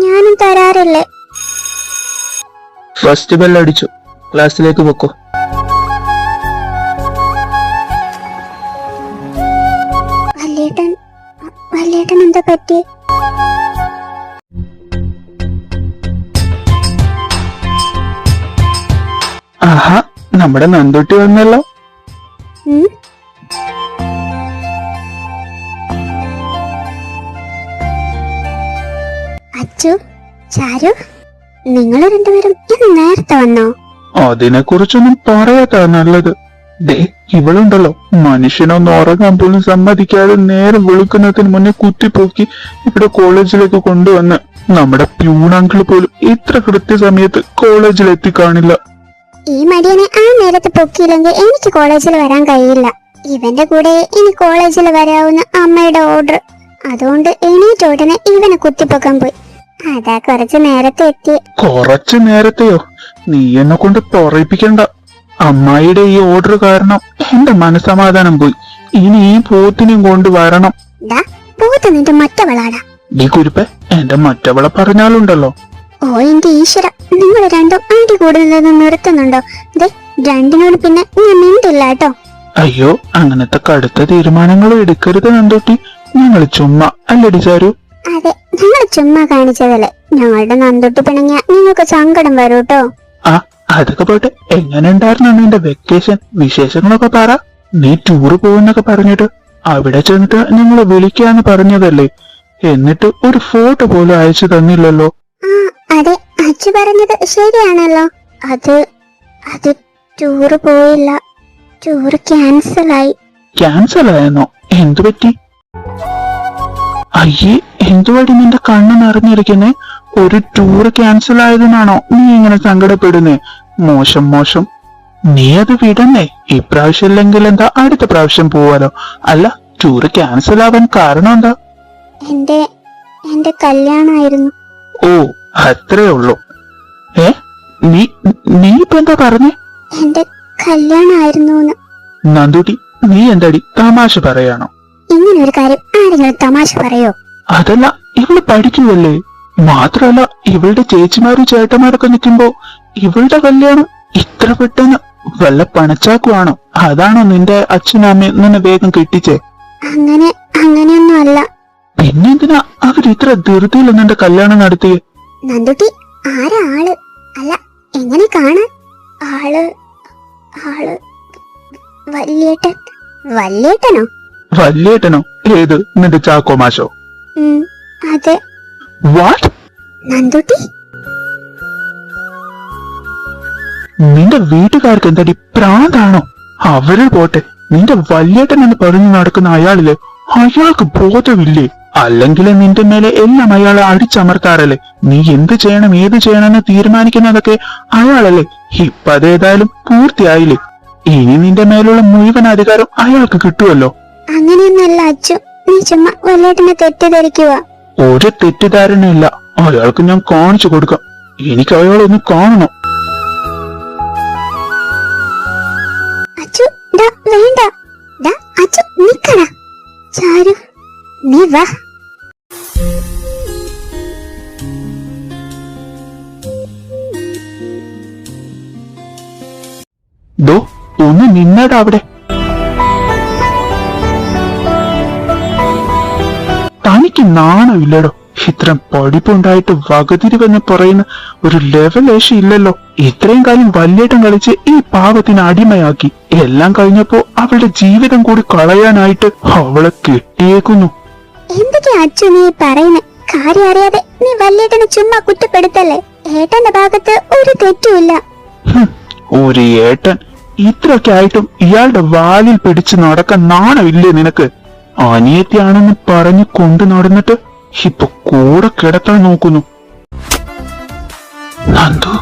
ഞാനും തരാറില്ലേ. ഫസ്റ്റ് ബെൽ അടിച്ചു, ക്ലാസ്സിലേക്ക് പൊക്കോ. വല്യേട്ടൻ എന്താ പറ്റി? ആഹാ, നമ്മുടെ നന്ദുട്ടി വന്നല്ലോ. അച്ചു, ചാരു, നിങ്ങൾ രണ്ടുപേരും ഇന്ന് നേരത്തെ വന്നോ? അതിനെ കുറിച്ചൊന്നും പറയാത്ത നല്ലത്. ദേ, ഇവളുണ്ടല്ലോ, മനുഷ്യനൊന്ന് ഉറങ്ങാൻ പോലും സമ്മതിക്കാതെ നേരം വെളുക്കുന്നതിന് മുന്നേ കുത്തിപ്പോക്കി ഇവിടെ കോളേജിലേക്ക് കൊണ്ടുവന്ന് നമ്മുടെ പ്യൂണാങ്കിൾ പോലും ഇത്ര കൃത്യസമയത്ത് കോളേജിൽ എത്തിക്കാണില്ല. ഈ മടിയനെ ആ നേരത്തെ പൊക്കിയില്ലെങ്കിൽ എനിക്ക് കോളേജിൽ വരാൻ കഴിയില്ല. ഇവന്റെ കൂടെ ഇനി കോളേജിൽ വരാവുന്ന അമ്മയുടെ ഓർഡർ. അതുകൊണ്ട് എണീറ്റ ഉടനെ ഇവനെ കുത്തിപ്പൊക്കാൻ പോയി. അതാ കുറച്ച് നേരത്തെ എത്തി. കുറച്ചു നേരത്തെയോ? നീ എന്നെ കൊണ്ട് പറയിപ്പിക്കണ്ട. അമ്മായിയുടെ ഈ ഓർഡർ കാരണം എന്റെ മനസമാധാനം പോയി. ഇനി ഈ പോത്തിനെയും കൊണ്ട് വരണം. പോത്ത് നിന്റെ മറ്റവളാടാ. ഈ കുരുപ്പെ, എന്റെ മറ്റവളെ പറഞ്ഞാലുണ്ടല്ലോ. ഓ എന്റെ ഈശ്വര, നിങ്ങൾ രണ്ടും അടി കൂടുതലൊന്ന് നിർത്തുന്നുണ്ടോ? രണ്ടിനോട് പിന്നെ ഞാൻ മിണ്ടില്ല കേട്ടോ. അയ്യോ, അങ്ങനത്തെ കടുത്ത തീരുമാനങ്ങൾ എടുക്കരുത് നന്ദൂട്ടി. ഞങ്ങൾ ചുമ്മാ അല്ലടി ചാരു. അതെ, നിങ്ങൾ ചുമ്മാ കാണിച്ചതല്ലേ. ഞങ്ങളുടെ നന്ദൂട്ടി പിണങ്ങിയ നിങ്ങൾക്ക് സങ്കടം വരൂട്ടോ. ആ, അതൊക്കെ പോട്ടെ. എങ്ങനെ ഉണ്ടായിരുന്നു നിന്റെ വെക്കേഷൻ? വിശേഷങ്ങളൊക്കെ പറ. നീ ടൂറ് പോകുന്നൊക്കെ പറഞ്ഞിട്ട് അവിടെ ചെന്നിട്ട് ഞങ്ങളെ വിളിക്കാന്ന് പറഞ്ഞതല്ലേ, എന്നിട്ട് ഒരു ഫോട്ടോ പോലും അയച്ചു തന്നില്ലല്ലോ. അതെ, അച്ഛൻ പറഞ്ഞത് ശരിയാണല്ലോ. അത് ടൂറ് പോയില്ല, ടൂറ് ക്യാൻസലായി. ക്യാൻസലായെന്നോ? എന്തു പറ്റി? അയ്യേ, എന്തുവടി നിന്റെ കണ്ണ് നിറഞ്ഞിരിക്കുന്നേ? ഒരു ടൂർ ക്യാൻസൽ ആയതിനാണോ നീ ഇങ്ങനെ സങ്കടപ്പെടുന്നേ? മോശം മോശം. നീ അത് വിടന്നേ. ഇപ്രാവശ്യം ഇല്ലെങ്കിൽ എന്താ, അടുത്ത പ്രാവശ്യം പോവാലോ. അല്ല, ടൂർ ക്യാൻസൽ ആവാൻ കാരണം എന്താ? എന്റെ കല്യാണമായിരുന്നു. ഓ, അത്രേ ഉള്ളൂ. നീ ഇപ്പൊ എന്താ പറഞ്ഞേ? എന്റെ കല്യാണമായിരുന്നു. നന്ദുട്ടി, നീ എന്താടി തമാശ പറയാണോ? ഇങ്ങനെ ഒരു കാര്യം ആരെങ്കിലും തമാശ പറയോ? അതല്ല, ഇവള് പഠിക്കുവല്ലേ. മാത്രല്ല, ഇവളുടെ ചേച്ചിമാരും ചേട്ടന്മാരൊക്കെ നിൽക്കുമ്പോ ഇവളുടെ കല്യാണം ഇത്ര പെട്ടെന്ന് വല്ല പണച്ചാക്കുവാണോ? അതാണോ നിന്റെ അച്ഛനും അമ്മയും നിന്നെ വേഗം കെട്ടിച്ചേ? അങ്ങനെയൊന്നും അല്ല. പിന്നെന്തിനാ അവർ ഇത്ര ധൃതിയിൽ നിന്റെ കല്യാണം നടത്തിയേ? നന്ദുട്ടി, ആരാ ആള്? അല്ല, എങ്ങനെ കാണാൻ? ആള് വല്യേട്ടനോ? വല്യേട്ടനോ? ഏത്, നിന്റെ ചാക്കോ മാഷോ? അതെ. വാട്ട്? നന്ദുട്ടി, നിന്റെ വീട്ടുകാർക്ക് എന്താടി പ്രാന്താണോ? അവര് പോട്ടെ, നിന്റെ വല്യേട്ടൻ എന്ന് പറഞ്ഞു നടക്കുന്ന അയാളിലെ അയാൾക്ക് ബോധമില്ലേ? അല്ലെങ്കിൽ നിന്റെ മേലെ എല്ലാം അയാളെ അടിച്ചമർത്താറല്ലേ? നീ എന്ത് ചെയ്യണം ഏത് ചെയ്യണമെന്ന് തീരുമാനിക്കുന്നതൊക്കെ അയാളല്ലേ? ഇപ്പൊ അതേതായാലും പൂർത്തിയായില്ലേ? ഇനി നിന്റെ മേലുള്ള മുഴുവൻ അധികാരം അയാൾക്ക് കിട്ടുമല്ലോ. അങ്ങനെയൊന്നല്ല അച്ചു, നീ ചുമ്മാ വല്യേട്ടനെ തെറ്റിദ്ധരിക്കുക. ഒരു തെറ്റിദ്ധാരണയില്ല. അയാൾക്ക് ഞാൻ കാണിച്ചു കൊടുക്കാം. എനിക്ക് അയാളൊന്ന് കാണണം. അച്ചു, വേണ്ട. അച്ചു, നിക്കട. ചാരു, നീ വാ. ദോ, ഒന്ന് നിന്നടാ അവിടെ. തനിക്ക് നാണമില്ലടോ? ഇത്രയും പഠിപ്പുണ്ടായിട്ട് വകതിരിവെന്ന് പറയുന്ന ഒരു ലെവലേശ ഇല്ലല്ലോ. ഇത്രയും കാലം വല്യേട്ടം കളിച്ച് ഈ പാവത്തിന് അടിമയാക്കി. എല്ലാം കഴിഞ്ഞപ്പോ അവളുടെ ജീവിതം കൂടി കളയാനായിട്ട് അവളെ കെട്ടിയേക്കുന്നു. എന്തൊക്കെയാ അച്ചു നീ പറയുന്നേ? കാര്യം അറിയാതെ നീ വല്യേട്ടനെ ചുമ്മാ കുറ്റപ്പെടുത്തല്ലേ. ഏട്ടന്റെ ഭാഗത്ത് ഒരു തെറ്റുമില്ല. ഒരു ഏട്ടൻ? ഇത്രയൊക്കെ ആയിട്ടും ഇയാളുടെ വാലിൽ പിടിച്ച് നടക്കാൻ നാണമില്ലേ നിനക്ക്? അനിയത്തിയാണെന്ന് പറഞ്ഞു കൊണ്ടു നടന്നിട്ട് ഇപ്പൊ കൂടെ കിടത്താൻ നോക്കുന്നു. നന്ദു,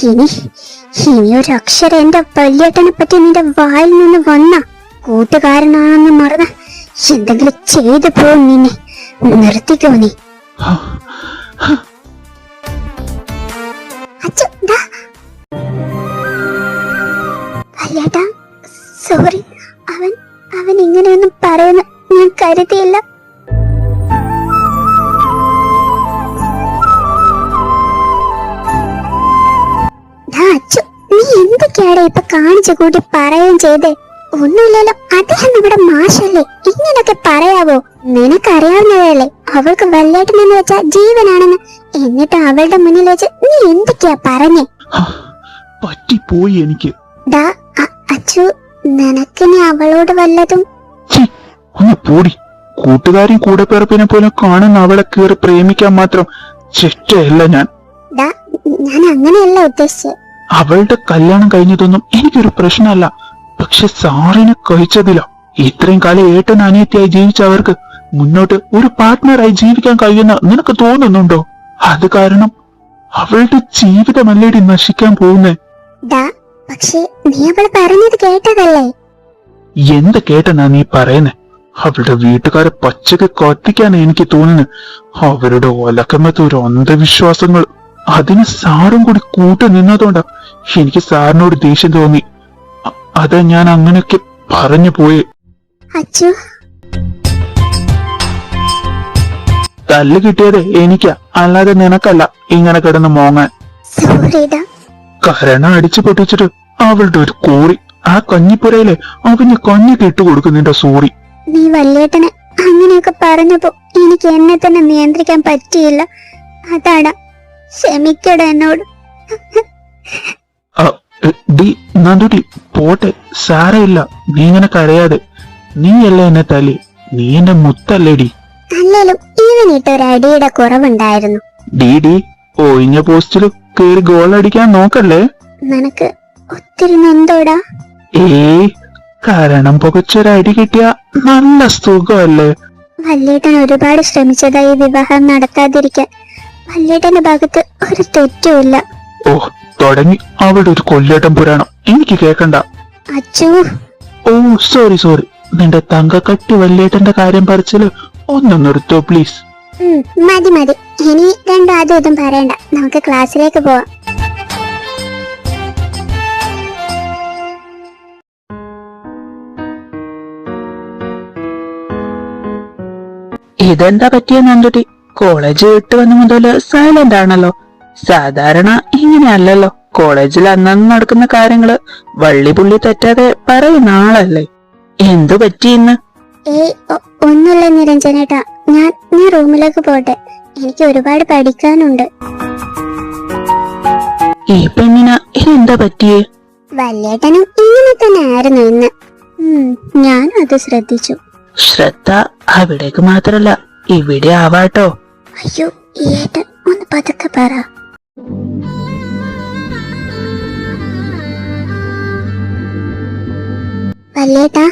ഇനി ഒരു അക്ഷരം എന്റെ വല്യേട്ടനെ പറ്റി നിന്റെ വായിൽ നിന്ന് വന്ന കൂട്ടുകാരനാണെന്ന് മറന്ന് എന്തെങ്കിലും ചെയ്തു പോകും. നിന്നെ നിർത്തിക്കോ നീ. സോറി. അവൻ അവൻ ഇങ്ങനെയൊന്നും പറയുന്ന ഞാൻ കരുതിയില്ല. അച്ചു, നീ എന്തൊക്കെയാടെ ഇപ്പൊ കാണിച്ചു കൂട്ടി പറയുകയും ചെയ്തേ? ഒന്നുമില്ലല്ലോ, അദ്ദേഹം നമ്മുടെ മാഷല്ലേ, ഇങ്ങനൊക്കെ പറയാവോ? നിനക്കറിയാവുന്നതല്ലേ അവൾക്ക് വല്യേട്ടൻ എന്ന് വെച്ചാ ജീവനാണെന്ന്. എന്നിട്ട് അവളുടെ മുന്നിൽ വെച്ച് നീ എന്തൊക്കെയാ പറഞ്ഞേ? പറ്റിപ്പോയി എനിക്ക്. ഡാ അച്ചു, നിനക്കിനി അവളോട് വല്ലതും? ഒന്ന് പോടി. കൂട്ടുകാരും കൂടെ പിറപ്പിനെ പോലെ കാണുന്ന അവളെ കയറി പ്രേമിക്കാൻ മാത്രം ചെറ്റയല്ല ഞാൻ. ഡാ, ഞാൻ അങ്ങനെയല്ല ഉദ്ദേശിച്ചത്. അവളുടെ കല്യാണം കഴിഞ്ഞതൊന്നും എനിക്കൊരു പ്രശ്നമല്ല. പക്ഷെ സാറിനെ കഴിച്ചതില്ല. ഇത്രയും കാലം ഏട്ടൻ അനിയത്തിയായി ജീവിച്ച അവർക്ക് മുന്നോട്ട് ഒരു പാർട്ട്ണറായി ജീവിക്കാൻ കഴിയുന്ന നിനക്ക് തോന്നുന്നുണ്ടോ? അത് കാരണം അവളുടെ ജീവിതമല്ലേടി നശിക്കാൻ പോകുന്നേ. ഡാ, പക്ഷേ നീ അവൾ പറഞ്ഞത് കേട്ടതല്ലേ? എന്ത് കേട്ടെന്നാ നീ പറയുന്നേ? അവളുടെ വീട്ടുകാരെ പച്ചക്ക് കത്തിക്കാനാ എനിക്ക് തോന്നുന്നത്. അവരുടെ ഒലക്കമത്തെ ഒരു അന്ധവിശ്വാസങ്ങൾ, അതിന് സാറും കൂടി കൂട്ടു നിന്നതുകൊണ്ടാ എനിക്ക് സാറിനോട് ദേഷ്യം തോന്നി. അതാ ഞാൻ അങ്ങനെയൊക്കെ പറഞ്ഞു പോയി. അച്ചു, തല്ല് കിട്ടിയത് എനിക്കാ, അല്ലാതെ നിനക്കല്ല ഇങ്ങനെ കിടന്ന് മോങ്ങാൻ. സോറിടാ. കരണ അടിച്ചു പൊട്ടിച്ചിട്ട് അവളുടെ ഒരു കോറി ആ കഞ്ഞിപ്പുരയിലെ അവന് കഞ്ഞിക്ക് ഇട്ട് കൊടുക്കുന്നുണ്ട്. സോറി. നീ വല്യേട്ടന് അങ്ങനെയൊക്കെ പറഞ്ഞപ്പോ എനിക്ക് എന്നെ തന്നെ നിയന്ത്രിക്കാൻ പറ്റിയില്ല. അതാടാ, ക്ഷമിക്കട എന്നോട്. ഡി നന്ദുടി, പോട്ടെ, സാരയില്ല. നീ ഇങ്ങനെ കരയാതെ. നീയല്ല എന്നെ തല്ലി, നീ എന്റെ മുത്തല്ലേടി. അല്ലേലും ഇവനിട്ട് ഒരു അടിയുടെ കുറവുണ്ടായിരുന്നു. ഡി ഒഴിഞ്ഞ പോസ്റ്റില് കേറി ഗോൾ അടിക്കാൻ നോക്കല്ലേ. നിനക്ക് ഒത്തിരി നൊന്തോടാ. കാരണം പുകച്ചൊരടി കിട്ടിയ നല്ല സുഖമല്ലേ. വല്യേട്ടൻ ഒരുപാട് ശ്രമിച്ചതായി വിവാഹം നടത്താതിരിക്കാൻ. വല്യേട്ടന്റെ ഭാഗത്ത് ഒരു തെറ്റുമില്ല. ഓ, തുടങ്ങി അവളുടെ ഒരു കൊല്ലേട്ടൻ പുരാണം. എനിക്ക് കേക്കണ്ട. അച്ചു. ഓ സോറി. നിന്റെ തങ്കക്കട്ടി വല്യേട്ടന്റെ കാര്യം പറിച്ചില് ഒന്ന് നിർത്തോ പ്ലീസ്. മതി. ഇനി രണ്ടും അതും ഇതും പറയണ്ട, നമുക്ക് ക്ലാസ്സിലേക്ക് പോവാം. ഇതെന്താ പറ്റിയ നന്ദുട്ടി? കോളേജ് വിട്ട് വന്ന മുതല് സൈലന്റ് ആണല്ലോ. സാധാരണ ഇങ്ങനെയല്ലല്ലോ. കോളേജിൽ അന്നന്ന് നടക്കുന്ന കാര്യങ്ങള് വള്ളി പുള്ളി തെറ്റാതെ പറയുന്ന ആളല്ലേ. എന്തു പറ്റി ഇന്ന്? ഒന്നുമില്ല നിരഞ്ജനേട്ടാ, ഞാൻ റൂമിലേക്ക് പോട്ടെ. എനിക്ക് ഒരുപാട് പഠിക്കാനുണ്ട്. ഈ പെണ്ണിന് ഇതെന്താ പറ്റിയേ? വല്യേട്ടനും ഇങ്ങനെ തന്നെ ആയിരുന്നു ഇന്ന്. ഞാനും അത് ശ്രദ്ധിച്ചു. ശ്രദ്ധ അവിടേക്ക് മാത്രല്ല, ഇവിടെ ആവാട്ടോ. അയ്യോ, ഈ ഏട്ടൻ ഒന്ന് പതുക്കെ പറ. വല്യേട്ടാ,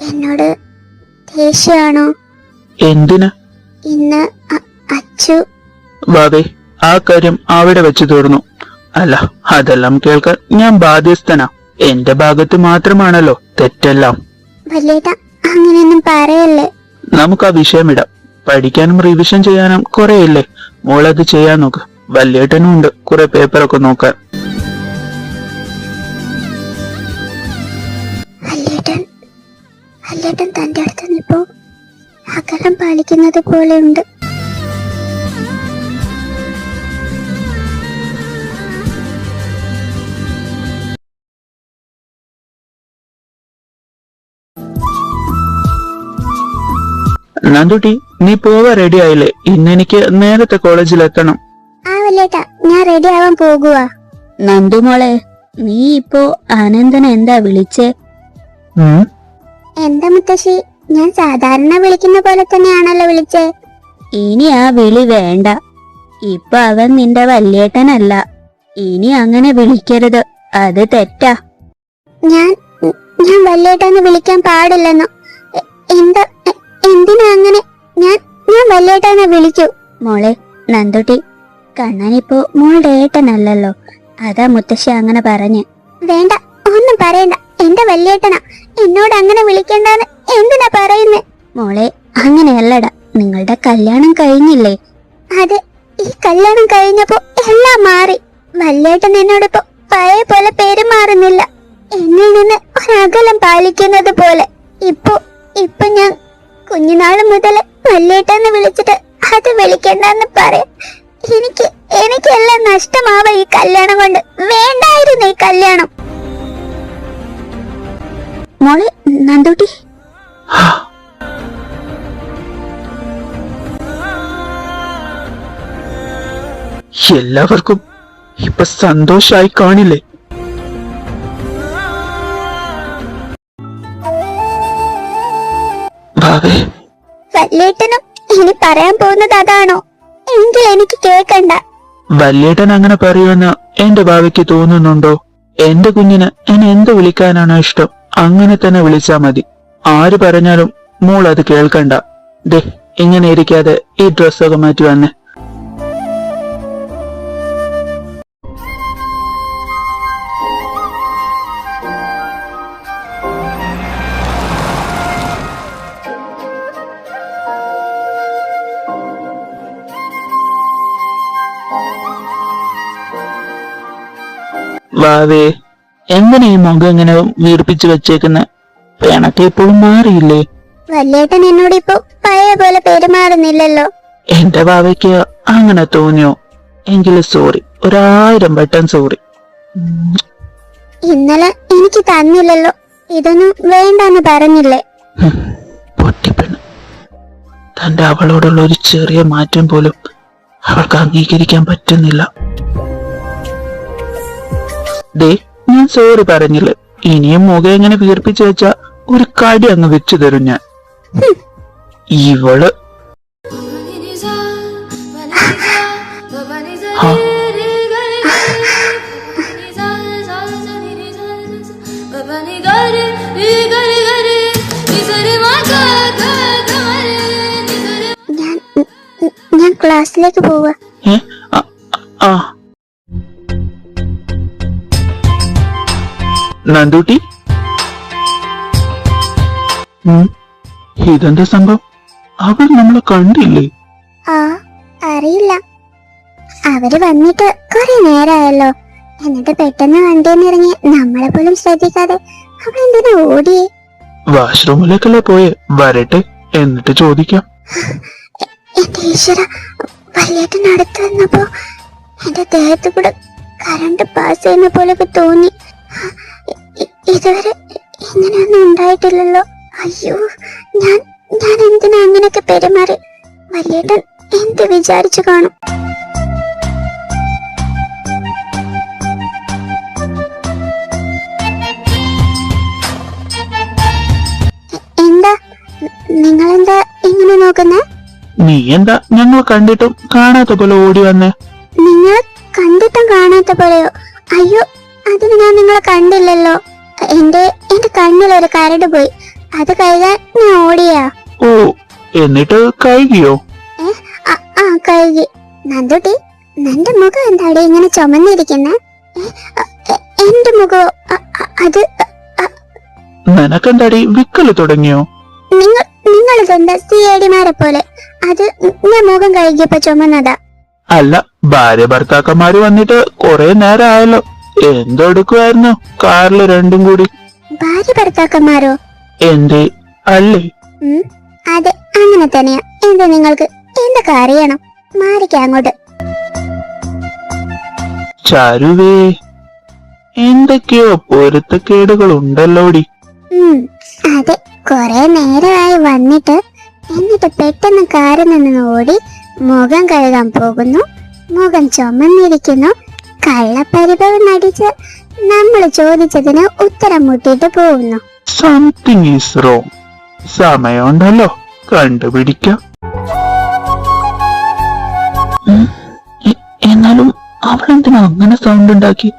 എന്നോട് ദേഷ്യാണോ? എന്തിന്? ഇന്ന് അച്ചു. വാവേ, ആ കാര്യം അവിടെ വെച്ച് തീർന്നു. അല്ല, അതെല്ലാം കേൾക്കാൻ ഞാൻ ബാധ്യസ്ഥനാ. എന്റെ ഭാഗത്ത് മാത്രമാണല്ലോ തെറ്റെല്ലാം. വല്യേട്ടാ, അങ്ങനെയൊന്നും പറയല്ലേ. നമുക്ക് ആ വിഷയം ഇടാം. പഠിക്കാനും റിവിഷൻ ചെയ്യാനും കുറെ ഇല്ലേ. മോളത് ചെയ്യാൻ നോക്ക്. വല്യേട്ടനും ഉണ്ട് കുറെ പേപ്പറൊക്കെ നോക്കാൻ. വല്യേട്ടൻ തന്റെ അടുത്ത് നിപ്പോ അകലം പാലിക്കുന്നത് പോലെയുണ്ട്. നന്ദുട്ടി, നീ പോവാ റെഡി ആയില്ലേ? ഇന്നെനിക്ക് നേരത്തെ കോളേജിൽ എത്തണം. ആ വല്യേട്ടാ, ഞാൻ റെഡി ആവാൻ പോകുക. നന്ദുമോളെ, നീ ഇപ്പോ ആനന്ദനെ എന്താ വിളിച്ചേ? എന്താ മുത്തശ്ശി, ഞാൻ സാധാരണ വിളിക്കുന്ന പോലെ തന്നെയാണല്ലോ വിളിച്ചേ. ഇനി ആ വിളി വേണ്ട. ഇപ്പൊ അവൻ നിന്റെ വല്യേട്ടനല്ല. ഇനി അങ്ങനെ വിളിക്കരുത്, അത് തെറ്റാ. ഞാൻ വല്യേട്ടന്ന് വിളിക്കാൻ പാടില്ലെന്നോ? എന്തിനാ അങ്ങനെ? ഞാൻ വല്യേട്ടനെ വിളിക്കൂ. മോളെ നന്ദുട്ടി, കണ്ണനിപ്പോ മോളുടെ ഏട്ടനല്ലല്ലോ. അതാ മുത്തശ്ശി അങ്ങനെ പറഞ്ഞ്. വേണ്ട, ഒന്നും പറയണ്ട. എന്റെ വല്യേട്ടനാ, എന്നോട് അങ്ങനെ വിളിക്കണ്ടെന്ന് എന്തിനാ പറയുന്നേ? മോളെ അങ്ങനെയല്ലടാ, നിങ്ങളുടെ കല്യാണം കഴിഞ്ഞില്ലേ? അതെ, ഈ കല്യാണം കഴിഞ്ഞപ്പോ എല്ലാം മാറി. വല്യേട്ടൻ എന്നോടിപ്പോ പഴയ പോലെ പെരുമാറുന്നില്ല. എന്നിൽ നിന്ന് ഒരകലം പാലിക്കുന്നത് പോലെ. ഇപ്പൊ ഞാൻ കുഞ്ഞുനാള് മുതൽ വല്യേട്ടെന്ന് വിളിച്ചിട്ട് അത് വിളിക്കണ്ടെന്ന് പറയാം. എനിക്കെല്ലാം നഷ്ടമാവ ഈ കല്യാണം കൊണ്ട്. വേണ്ടായിരുന്നു ഈ കല്യാണം. മോളെ നന്ദൂട്ടി, എല്ലാവർക്കും ഇപ്പൊ സന്തോഷായി കാണില്ലേ? ഭാവേ, വല്യേട്ടനും ഇനി പറയാൻ പോകുന്നത് അതാണോ? എങ്കിൽ എനിക്ക് കേക്കണ്ട. വല്യേട്ടൻ അങ്ങനെ പറയുമെന്ന് എന്റെ ഭാവിക്ക് തോന്നുന്നുണ്ടോ? എന്റെ കുഞ്ഞിന് എന്നെ എന്ത് വിളിക്കാനാണോ ഇഷ്ടം അങ്ങനെ തന്നെ വിളിച്ചാ മതി. ആര് പറഞ്ഞാലും മോൾ അത് കേൾക്കണ്ട. ദേ, ഇങ്ങനെ ഇരിക്കാതെ ഈ ഡ്രസ്സൊക്കെ മാറ്റി വന്നേ. വാവേ, എങ്ങനെ ഈ മുഖം ഇങ്ങനെ വീർപ്പിച്ചു വെച്ചേക്കുന്ന? പിണക്ക് ഇപ്പോഴും മാറിയില്ലേ? വല്യേട്ടൻ എന്നോട് ഇപ്പൊ പഴയ പോലെ പെരുമാറുന്നില്ലല്ലോ. എന്റെ വാവയ്ക്ക് അങ്ങനെ തോന്നിയോ? എങ്കിലും സോറി, 1000 വട്ടം സോറി. ഇന്നലെ എനിക്ക് തന്നില്ലല്ലോ. ഇതൊന്നും വേണ്ടെന്ന് പറഞ്ഞില്ലേ? പൊട്ടിപ്പെണ്ണ്, തന്റെ അവളോടുള്ള ഒരു ചെറിയ മാറ്റം പോലും അവൾക്ക് അംഗീകരിക്കാൻ പറ്റുന്നില്ല. ദേ, ഞാൻ സോറി പറഞ്ഞില്ലേ? ഇനിയും മുഖം എങ്ങനെ വീർപ്പിച്ചു വെച്ചാ ഒരു കടി അങ്ങ് വെച്ചു തരും ഞാൻ. ഇവള് ഹാ, ഞാൻ ക്ലാസ്സിലേക്ക് പോവാ. ആ നന്ദൂട്ടി, ഇതെന്താ സംഭവം? അവൾ നമ്മളെ കണ്ടില്ലേ? അറിയില്ല. അവര് വന്നിട്ട് കുറെ നേരമായല്ലോ. എന്നിട്ട് പെട്ടെന്ന് വണ്ടിന്നിറങ്ങി നമ്മളെ പോലും ശ്രദ്ധിക്കാതെ അവളെന്തിനാ ഓടിയേ? വാഷ്റൂമിലേക്കല്ലേ പോയെ? വരട്ടെ, എന്നിട്ട് ചോദിക്കാം. എന്റെ ഈശ്വര, വല്യേട്ടൻ അടുത്ത് വന്നപ്പോ എന്റെ ദേഹത്ത് കൂടെ കറണ്ട് പാസ് ചെയ്യുന്ന പോലൊക്കെ തോന്നി. ഇതുവരെ ഇങ്ങനെയൊന്നും ഉണ്ടായിട്ടില്ലല്ലോ. അയ്യോ, ഞാൻ എന്തിനാ അങ്ങനെയൊക്കെ പെരുമാറി? വല്യേട്ടൻ എന്ത് വിചാരിച്ചു കാണും? എന്താ നിങ്ങളെന്താ ഇങ്ങനെ നോക്കുന്നേ? നീ എന്താ ഞങ്ങൾ കണ്ടിട്ടും കാണാത്ത പോലെ ഓടി വന്നേ? നിങ്ങൾ കണ്ടിട്ടും കാണാത്ത പോലെയോ? അയ്യോ, അതിന് ഞാൻ നിങ്ങളെ കണ്ടില്ലല്ലോ. എന്റെ കണ്ണിലൊരു കരട് പോയി. അത് കഴുകാൻ ഞാൻ ഓടിയാ. ഓ, എന്നിട്ട് കഴുകിയോ? കഴുകി. നന്ദുട്ടി, നിന്റെ മുഖം എന്താടി ഇങ്ങനെ ചുമന്നിരിക്കുന്നെ? എന്റെ മുഖം അത് നിനക്കെന്താടി വിക്കല് തുടങ്ങിയോ? നിങ്ങളിതെന്താ സിഐഡിമാരെ പോലെ? അത് ഞാൻ മുഖം കഴുകിയപ്പോ ചുമന്നതാ. അല്ല, ഭാര്യ ഭർത്താക്കന്മാര് വന്നിട്ട് കുറെ നേരമായല്ലോ. എന്തെടുക്കുമായിരുന്നു കാറില് രണ്ടും കൂടി? ഭാര്യ ഭർത്താക്കന്മാരോ? എന്തേ അല്ലേ? അതെ, അങ്ങനെ തന്നെയാ. എന്താ നിങ്ങൾക്ക് എന്തൊക്കെ അറിയണം? മാറിക്ക അങ്ങോട്ട്. ചാരുവേ, എന്തൊക്കെയോ പൊരുത്തക്കേടുകൾ ഉണ്ടല്ലോടി. അതെ, കൊറേ നേരമായി വന്നിട്ട് എന്നിട്ട് പെട്ടെന്ന് കാറിൽ നിന്ന് ഓടി മുഖം കഴുകാൻ പോകുന്നു. മുഖം ചുമന്നിരിക്കുന്നു. കള്ളപ്പരിഭവം നടിച്ച് നമ്മൾ ചോദിച്ചതിന് ഉത്തരം മുട്ടിയിട്ട് പോകുന്നു. Something is wrong. സമയമുണ്ടല്ലോ, കണ്ടുപിടിക്കാം. എന്നാലും അവളെന്തിനാ അങ്ങനെ സൗണ്ട് ഉണ്ടാക്കി?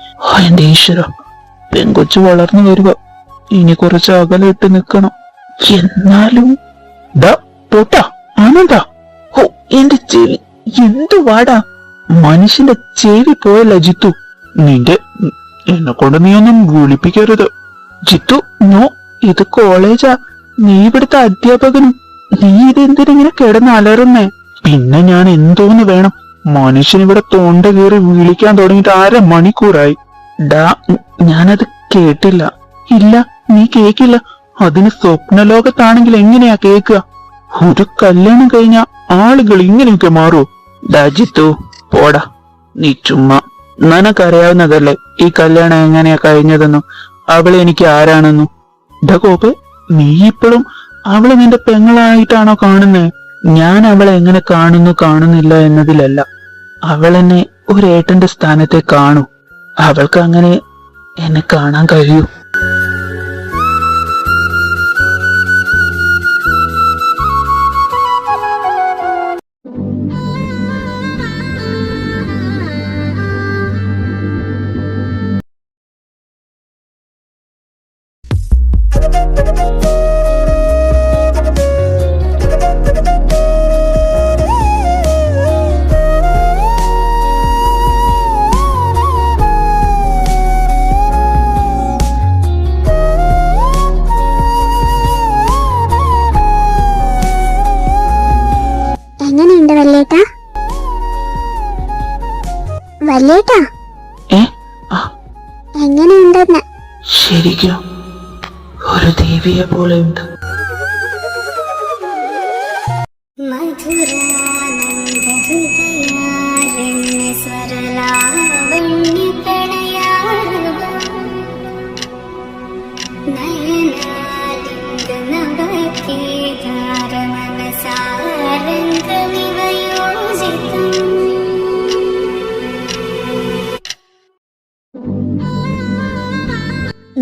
എന്റെ ഈശ്വര, പെങ്കൊച്ചു വളർന്നു വരുക. ഇനി കുറച്ച് അകലിട്ട് നിക്കണം. എന്നാലും ആനന്ദാ, ഓ എന്റെ ചെവി എന്തു വാടാ! മനുഷ്യന്റെ ചെവി പോയല്ല ജിത്തു. എന്നെ കൊണ്ട് നീ ഒന്നും വിളിപ്പിക്കരുത് ജിത്തു. നോ, ഇത് കോളേജാ. നീ ഇവിടുത്തെ അധ്യാപകനും. നീ ഇതെന്തിനിങ്ങനെ കിടന്ന് അലറുന്നേ? പിന്നെ ഞാൻ എന്തോന്ന് വേണം? മനുഷ്യൻ ഇവിടെ തൊണ്ട കീറി വിളിക്കാൻ തുടങ്ങിയിട്ട് 1/2 മണിക്കൂറായി. ഡാ ഞാനത് കേട്ടില്ല. ഇല്ല, നീ കേക്കില്ല. അതിന് സ്വപ്നലോകത്താണെങ്കിൽ എങ്ങനെയാ കേക്കുക? ഒരു കല്യാണം കഴിഞ്ഞ ആളുകൾ ഇങ്ങനെയൊക്കെ മാറൂ? ഡാ ജിത്തു, പോടാ. നീ ചുമ്മാ. നിനക്കറിയാവുന്നതല്ലേ ഈ കല്യാണം എങ്ങനെയാ കഴിഞ്ഞതെന്നും അവളെ എനിക്ക് ആരാണെന്നും. ഡാ കോപ്പെ, നീ ഇപ്പോഴും അവളെ നിന്റെ പെങ്ങളായിട്ടാണോ കാണുന്നത്? ഞാൻ അവളെ എങ്ങനെ കാണുന്നില്ല എന്നതിലല്ല. അവളെന്നെ ഒരേട്ടന്റെ സ്ഥാനത്തെ കാണൂ. അവൾക്ക് അങ്ങനെ എന്നെ കാണാൻ കഴിയൂ. എങ്ങനെയുണ്ട് വല്യേട്ടാ? വല്യേട്ടാ ഏ എങ്ങനെയുണ്ടെന്ന്? ശരിക്കും ഒരു ദേവിയെ പോലെയുണ്ട്.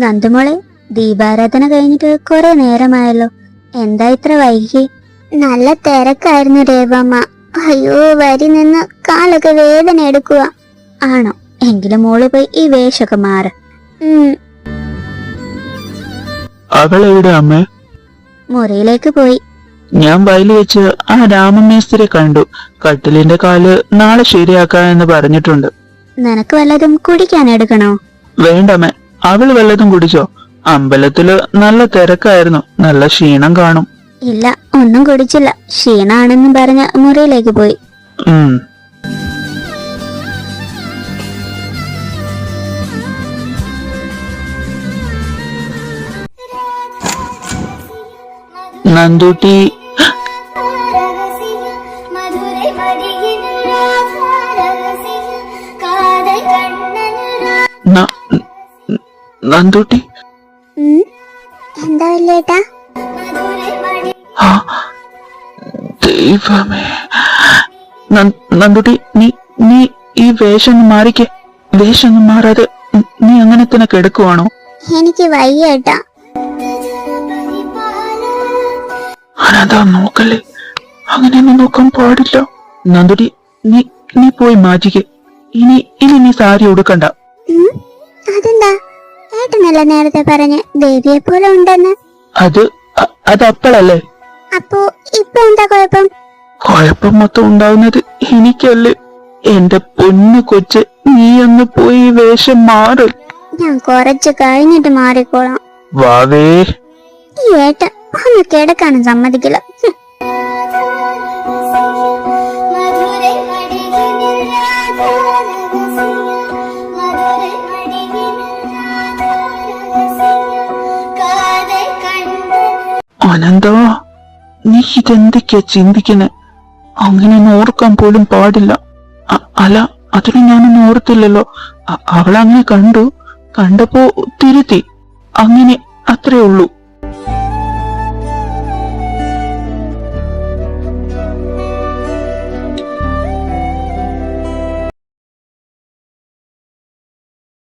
നന്ദുമോളെ, ദീപാരാധന കഴിഞ്ഞിട്ട് കുറെ നേരമായല്ലോ, എന്താ ഇത്ര വൈകി? നല്ല തിരക്കായിരുന്നു രേവമ്മ. അയ്യോ, വരി നിന്ന് കാലൊക്കെ വേദന എടുക്കുക. ആണോ? എങ്കിലും മോള് പോയി ഈ വേഷമൊക്കെ മാറ്. അവളെവിടെ അമ്മേ? മുറിയിലേക്ക് പോയി. ഞാൻ വയലിൽ വെച്ച് ആ രാമമേസ്തിരെ കണ്ടു. കട്ടിലിന്റെ കാല് നാളെ ശരിയാക്കാന്ന് പറഞ്ഞിട്ടുണ്ട്. നിനക്ക് വല്ലതും കുടിക്കാൻ എടുക്കണോ? വേണ്ടമ്മേ, അവള് വല്ലതും കുടിച്ചോ? അമ്പലത്തില് നല്ല തിരക്കായിരുന്നു, നല്ല ക്ഷീണം കാണും. ഇല്ല, ഒന്നും കുടിച്ചില്ല. ക്ഷീണാണെന്നും പറഞ്ഞ മുറിയിലേക്ക് പോയി. നന്ദൂട്ടി, നന്ദൂട്ടി, എന്താ വല്യേട്ടാ? ദൈവമേ. നന്ദൂട്ടി, നീ ഈ വേഷം മാറിക്കേ. വേഷം മാറാതെ നീ അങ്ങനെ തന്നെ കിടക്കുവാണോ? എനിക്ക് വയ്യേട്ടാ. അനന്താ, നോക്കല്ലേ, അങ്ങനെയൊന്നും നോക്കാൻ പാടില്ല. നന്ദുടി, നീ പോയി മാറ്റിക്കേ. ഇനി നീ സാരി ഉടുക്കണ്ട. അതെന്താ? ഏട്ടനല്ല നേരത്തെ പറഞ്ഞ് ദേവിയെ പോലെ ഉണ്ടെന്ന്. അത് അപ്പളല്ലേ? അപ്പോ ഇപ്പൊ എന്താ കുഴപ്പം? കുഴപ്പം മൊത്തം ഉണ്ടാവുന്നത് എനിക്കല്ലേ. എന്റെ പൊന്നു കൊച്ച്, നീ ഒന്ന് പോയി വേഷം മാറ്. ഞാൻ കുറച്ച് കഴിഞ്ഞിട്ട് മാറിക്കോളാം. വാവേ. ഈ ഏട്ടൻ ഒന്ന് കിടക്കാനും സമ്മതിക്കില്ല. അനന്തോ, നീ ഇതെന്തൊക്കെയാ ചിന്തിക്കുന്നെ? അങ്ങനെയൊന്നും ഓർക്കാൻ പോലും പാടില്ല. അല്ല, അതിന് ഞാനൊന്നും ഓർത്തില്ലല്ലോ. അവളങ്ങനെ കണ്ടപ്പോ തിരുത്തി, അങ്ങനെ അത്രേ ഉള്ളൂ.